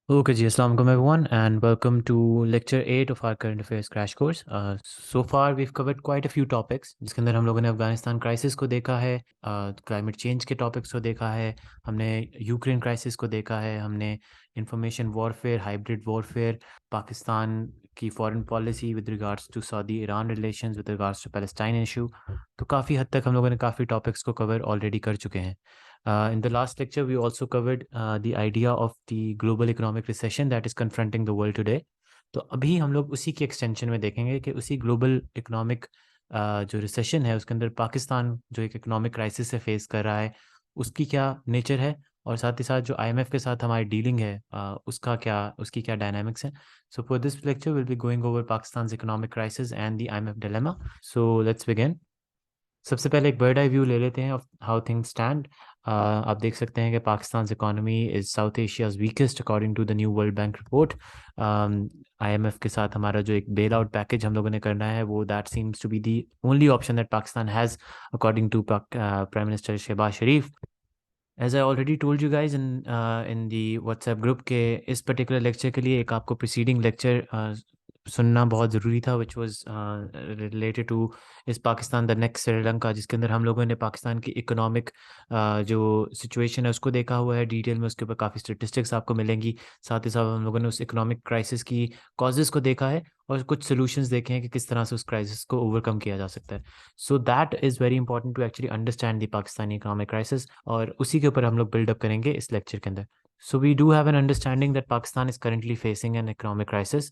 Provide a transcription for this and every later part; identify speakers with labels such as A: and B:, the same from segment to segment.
A: Okay, ji, Assalamu alaikum everyone, and welcome to lecture 8 of our current affairs crash course. So far we've covered quite a few topics, जिसके अंदर हम लोगों ने Afghanistan crisis को देखा है, क्लाइमेट चेंज के टॉपिक्स को देखा है, हमने यूक्रेन क्राइसिस को देखा है, हमने information warfare, hybrid warfare, Pakistan की foreign policy with regards to Saudi Iran relations, with regards to Palestine issue. तो काफ़ी हद तक हम लोगों ने काफ़ी टॉपिक्स को कवर ऑलरेडी कर चुके हैं। In the last lecture, we also covered the idea of the global economic recession that is confronting the world today. तो अभी हम लोग उसी के एक्सटेंशन में देखेंगे कि उसी ग्लोबल इकोनॉमिक जो रिसेशन है उसके अंदर पाकिस्तान जो एक इकोनॉमिक क्राइसिस से फेस कर रहा है उसकी क्या नेचर है, और साथ ही साथ जो आईएमएफ के साथ हमारी डीलिंग है उसकी क्या डायनामिक्स है। So for this lecture will be going over Pakistan economic crisis and the IMF dilemma. So let's begin. सबसे पहले एक बर्ड आई व्यू ले लेते हैं ऑफ हाउ थिंग्स स्टैंड। आप देख सकते हैं कि Pakistan economy is South Asia's weakest according to the new World Bank report. IMF के साथ हमारा जो एक बेल आउट पैकेज हम लोगों ने करना है वो that seems to be the only option that Pakistan has according to prime minister Shehbaz Sharif. As I already told you guys in the WhatsApp group के इस पर्टिकुलर लेक्चर के लिए एक आपको प्रीसीडिंग लेक्चर सुनना बहुत ज़रूरी था, विच वाज रिलेटेड टू इस पाकिस्तान द नेक्स्ट श्रीलंका, जिसके अंदर हम लोगों ने पाकिस्तान की इकोनॉमिक जो सिचुएशन है उसको देखा हुआ है डिटेल में। उसके ऊपर काफ़ी स्टेटिस्टिक्स आपको मिलेंगी। साथ ही साथ हम लोगों ने उस इकोनॉमिक क्राइसिस की कॉजेज़ को देखा है और कुछ सोल्यूशंस देखे हैं कि किस तरह से उस क्राइसिस को ओवरकम किया जा सकता है। So that is very important to actually understand the Pakistani economic crisis, और उसी के ऊपर हम लोग बिल्डअप करेंगे इस लेक्चर के अंदर। So we do have an understanding that Pakistan is currently facing an economic crisis.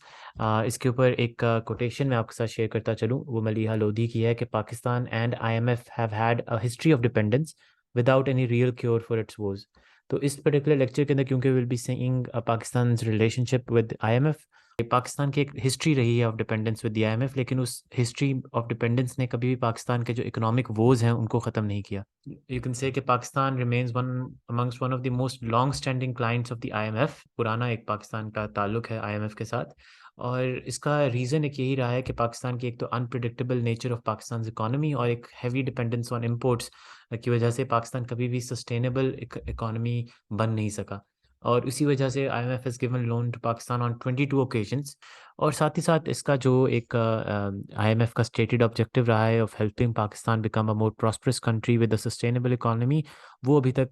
A: इसके ऊपर एक कोटेशन मैं आपके साथ शेयर करता चलूँ, वो मलीहा लोधी की है कि Pakistan and IMF have had a history of dependence without any real cure for its woes. तो इस पर्टिकुलर लेक्चर के अंदर क्योंकि will be seeing Pakistan relationship with IMF, Pakistan की एक हिस्ट्री रही है of dependence with the IMF, लेकिन उस हिस्ट्री ऑफ डिपेंडेंस ने कभी भी पाकिस्तान के जो इकोनॉमिक वोज हैं उनको ख़त्म नहीं किया। यू कैन से कि Pakistan remains one amongst one of the most long standing clients of the IMF. पुराना एक पाकिस्तान का ताल्लुक है आईएमएफ के साथ, और इसका रीज़न एक यही रहा है कि पाकिस्तान की एक तो unpredictable nature of Pakistan economy और एक हैवी डिपेंडेंस ऑन इम्पोर्ट्स की वजह से पाकिस्तान कभी भी सस्टेनेबल इकोनॉमी बन नहीं सका, और इसी वजह से IMF has given loan to Pakistan on 22 occasions. और साथ ही साथ इसका जो एक आईएमएफ का स्टेटेड ऑब्जेक्टिव रहा है of helping Pakistan become a more prosperous country with a sustainable economy, वो अभी तक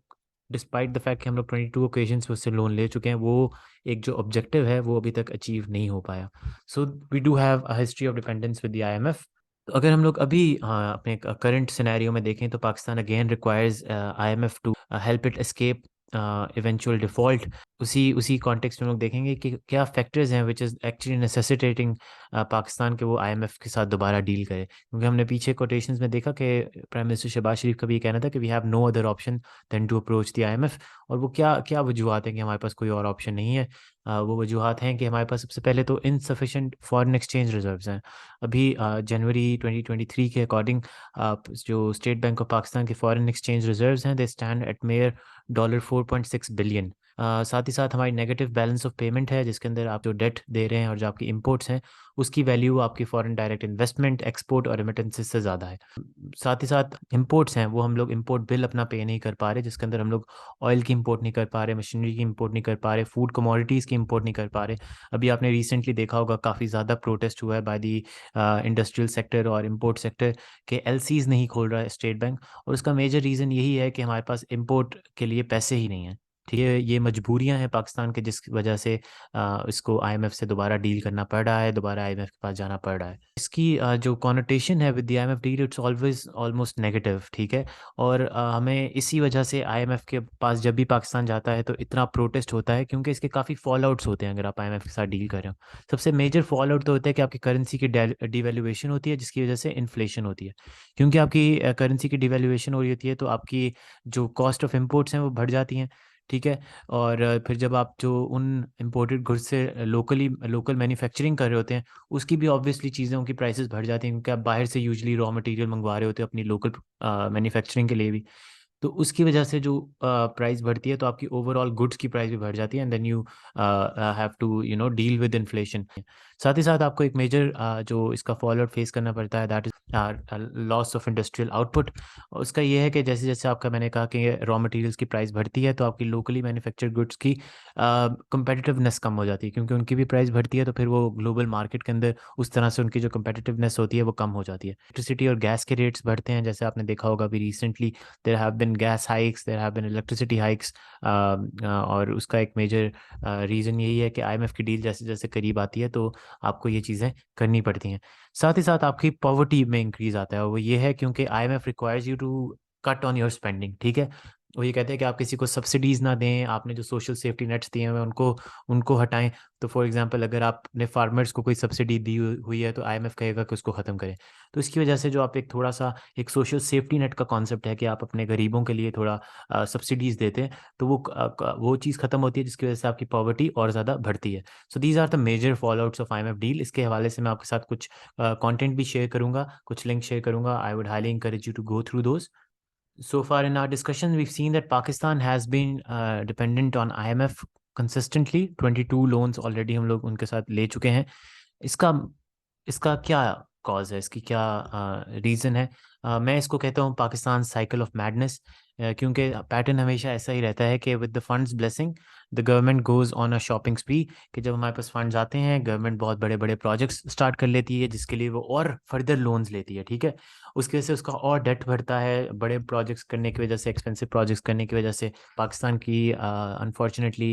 A: डिस्पाइट द फैक्ट कि हम लोग 22 ओकेजन्स पे उससे लोन ले चुके हैं, वो एक जो ऑब्जेक्टिव है वो अभी तक अचीव नहीं हो पाया। So we do have a history of dependence with the IMF. तो अगर हम लोग अभी अपने करंट सिनेरियो में देखें तो Pakistan again requires IMF to help it escape eventual default. उसी उसी कॉन्टेक्स्ट में हम लोग देखेंगे कि क्या फैक्टर्स हैं which is actually necessitating Pakistan के वो आईएमएफ के साथ दोबारा डील करे, क्योंकि हमने पीछे कोटेशंस में देखा कि प्राइम मिनिस्टर शहबाज शरीफ का भी ये कहना था कि we have no other option than to approach the IMF. और वो क्या क्या वजूहत हैं कि हमारे पास कोई और ऑप्शन नहीं है। वो वजूहत हैं कि हमारे पास सबसे पहले तो इनसफिशेंट फॉरेन एक्सचेंज रिजर्व्स हैं। अभी जनवरी 2023 के अकॉर्डिंग जो स्टेट बैंक ऑफ पाकिस्तान के फॉरेन एक्सचेंज रिजर्व्स हैं they stand at mayor $4.6 billion. साथ ही साथ हमारी नेगेटिव बैलेंस ऑफ पेमेंट है, जिसके अंदर आप जो डेट दे रहे हैं और जो आपकी इंपोर्ट्स हैं उसकी वैल्यू आपकी फॉरेन डायरेक्ट इन्वेस्टमेंट, एक्सपोर्ट और रेमिटेंसेस से ज़्यादा है। साथ ही साथ इंपोर्ट्स हैं वो हम लोग इंपोर्ट बिल अपना पे नहीं कर पा रहे, जिसके अंदर हम लोग ऑयल की इंपोर्ट नहीं कर पा रहे, मशीनरी की इंपोर्ट नहीं कर पा रहे, फूड कमोडिटीज़ की इंपोर्ट नहीं कर पा रहे। अभी आपने रिसेंटली देखा होगा काफ़ी ज़्यादा प्रोटेस्ट हुआ है बाय दी इंडस्ट्रियल सेक्टर और इम्पोर्ट सेक्टर के एलसीज नहीं खोल रहा है स्टेट बैंक, और उसका मेजर रीज़न यही है कि हमारे पास इम्पोर्ट के लिए पैसे ही नहीं हैं। ठीक है, ये मजबूरियां हैं पाकिस्तान के जिस वजह से इसको आईएमएफ से दोबारा डील करना पड़ रहा है, दोबारा आईएमएफ के पास जाना पड़ रहा है। इसकी जो कॉनोटेशन है with the IMF deal it's always almost negative. ठीक है, और हमें इसी वजह से आईएमएफ के पास जब भी पाकिस्तान जाता है तो इतना प्रोटेस्ट होता है, क्योंकि इसके काफ़ी फॉल आउट्स होते हैं अगर आप आईएमएफ के साथ डील कर रहे हो। सबसे मेजर फॉल आउट तो होता है कि आपकी करेंसी की डिवैल्यूएशन होती है, जिसकी वजह से इन्फ्लेशन होती है। क्योंकि आपकी करेंसी की डिवैल्यूएशन हो रही होती है तो आपकी जो कॉस्ट ऑफ इम्पोर्ट्स हैं वो बढ़ जाती हैं। ठीक है, और फिर जब आप जो उन इम्पोर्टेड गुड्स से लोकल मैन्युफैक्चरिंग कर रहे होते हैं उसकी भी ऑब्वियसली चीज़ों की प्राइसेस बढ़ जाती हैं, क्योंकि आप बाहर से यूजली रॉ मटेरियल मंगवा रहे होते हैं अपनी लोकल मैन्युफैक्चरिंग के लिए भी। तो उसकी वजह से जो प्राइस बढ़ती है तो आपकी ओवरऑल गुड्स की प्राइस भी बढ़ जाती है, and then you have to deal with inflation. साथ ही साथ आपको एक मेजर जो इसका फॉलोअप फेस करना पड़ता है, that is loss of industrial output. उसका ये है कि जैसे जैसे आपका मैंने कहा कि रॉ मटेरियल्स की प्राइस बढ़ती है तो आपकी लोकली मैन्युफैक्चर्ड गुड्स की कंपेटिटिवनेस कम हो जाती है, क्योंकि उनकी भी प्राइस बढ़ती है तो फिर वो ग्लोबल मार्केट के अंदर उस तरह से उनकी जो कंपेटिटिवनेस होती है वो कम हो जाती है। इलेक्ट्रिसिटी और गैस के रेट्स बढ़ते हैं, जैसे आपने देखा होगा अभी recently there have been gas hikes, there have been electricity hikes. और उसका एक मेजर रीज़न यही है कि आईएमएफ की डील जैसे जैसे करीब आती है तो आपको ये चीज़ें करनी पड़ती हैं। साथ ही साथ आपकी पॉवर्टी में इंक्रीज आता है, और वो ये है क्योंकि IMF requires you to cut on your spending, ठीक है। वो ये कहते हैं कि आप किसी को सब्सिडीज ना दें, आपने जो सोशल सेफ्टी नेट्स दिए हुए हैं उनको उनको हटाएं। तो फॉर एग्जांपल अगर आपने फार्मर्स को कोई सब्सिडी दी हुई है तो आईएमएफ कहेगा कि उसको ख़त्म करें। तो इसकी वजह से जो आप एक थोड़ा सा एक सोशल सेफ्टी नेट का कॉन्सेप्ट है कि आप अपने गरीबों के लिए थोड़ा सब्सिडीज देते हैं, तो वो चीज़ ख़त्म होती है, जिसकी वजह से आपकी पॉवर्टी और ज़्यादा बढ़ती है। So these are the major fallouts of IMF deal. इसके हवाले से मैं आपके साथ कुछ कंटेंट भी शेयर करूंगा, कुछ लिंक शेयर करूंगा। I would highly encourage you to go through those. So far in our discussion, we've seen that Pakistan has been dependent on IMF consistently. 22 loans already हम लोग उनके साथ ले चुके हैं। इसका इसका क्या कॉज है, इसकी क्या रीज़न है? मैं इसको कहता हूँ पाकिस्तान साइकिल ऑफ मैडनेस, क्योंकि पैटर्न हमेशा ऐसा ही रहता है कि with the funds blessing the government goes on a shopping स्प्री। कि जब हमारे पास फंड्स आते हैं, गवर्नमेंट बहुत बड़े बड़े प्रोजेक्ट्स स्टार्ट कर लेती है, जिसके लिए वो और फर्दर लोन्स लेती है, ठीक है। उसकी वजह से उसका और डेट बढ़ता है, बड़े प्रोजेक्ट्स करने की वजह से, एक्सपेंसिव प्रोजेक्ट्स करने की वजह से। पाकिस्तान की अनफॉर्चुनेटली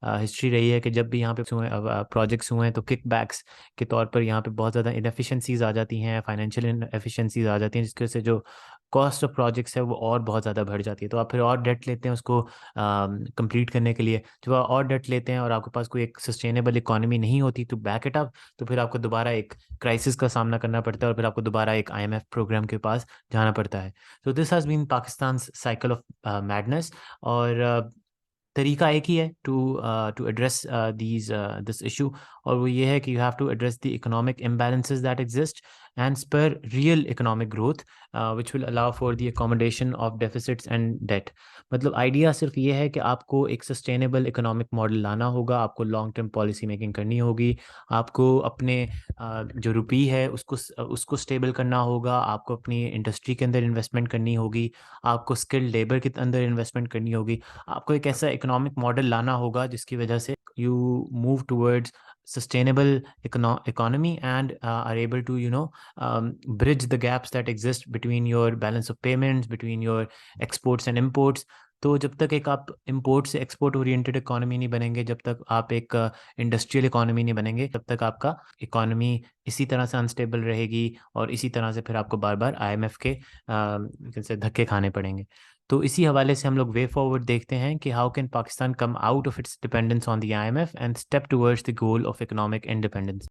A: हिस्ट्री रही है कि जब भी यहाँ पे प्रोजेक्ट्स हुए हैं तो किकबैक्स के तौर पर यहाँ पे बहुत ज़्यादा इनएफिशिएंसीज आ जाती हैं, फाइनेंशियल इनएफिशिएंसीज आ जाती हैं, जिसकी वजह से जो कॉस्ट ऑफ प्रोजेक्ट्स है वो और बहुत ज़्यादा बढ़ जाती है। तो आप फिर और डेट लेते हैं उसको कंप्लीट करने के लिए। जब आप और डेट लेते हैं और आपके पास कोई एक सस्टेनेबल इकोनॉमी नहीं होती तो बैक इट अप, तो फिर आपको दोबारा एक क्राइसिस का सामना करना पड़ता है और फिर आपको दोबारा एक आईएमएफ प्रोग्राम के पास जाना पड़ता है। तो this has been Pakistan cycle of madness. और तरीका एक ही है to to address this issue, और वो ये है कि you have to address the economic imbalances that exist and spur real economic growth which will allow for the accommodation of deficits and debt. मतलब आइडिया सिर्फ ये है कि आपको एक सस्टेनेबल इकोनॉमिक मॉडल लाना होगा, आपको लॉन्ग टर्म पॉलिसी मेकिंग करनी होगी, आपको अपने जो रुपी है उसको स्टेबल करना होगा, आपको अपनी इंडस्ट्री के अंदर इन्वेस्टमेंट करनी होगी, आपको स्किल्ड लेबर के अंदर इन्वेस्टमेंट करनी होगी। आपको एक ऐसा इकोनॉमिक मॉडल लाना होगा जिसकी वजह से you move towards sustainable economy and are able to bridge the gaps that exist between your balance of payments, between your exports and imports. तो जब तक एक आप इंपोर्ट से एक्सपोर्ट ओरिएंटेड इकोनॉमी नहीं बनेंगे, जब तक आप एक इंडस्ट्रियल इकोनॉमी नहीं बनेंगे, तब तक आपका इकोनॉमी इसी तरह से अनस्टेबल रहेगी और इसी तरह से फिर आपको बार बार आईएमएफ के जैसे धक्के खाने पड़ेंगे। तो इसी हवाले से हम लोग वे फॉरवर्ड देखते हैं कि how can Pakistan come out of its dependence on the IMF and step towards the goal of economic independence.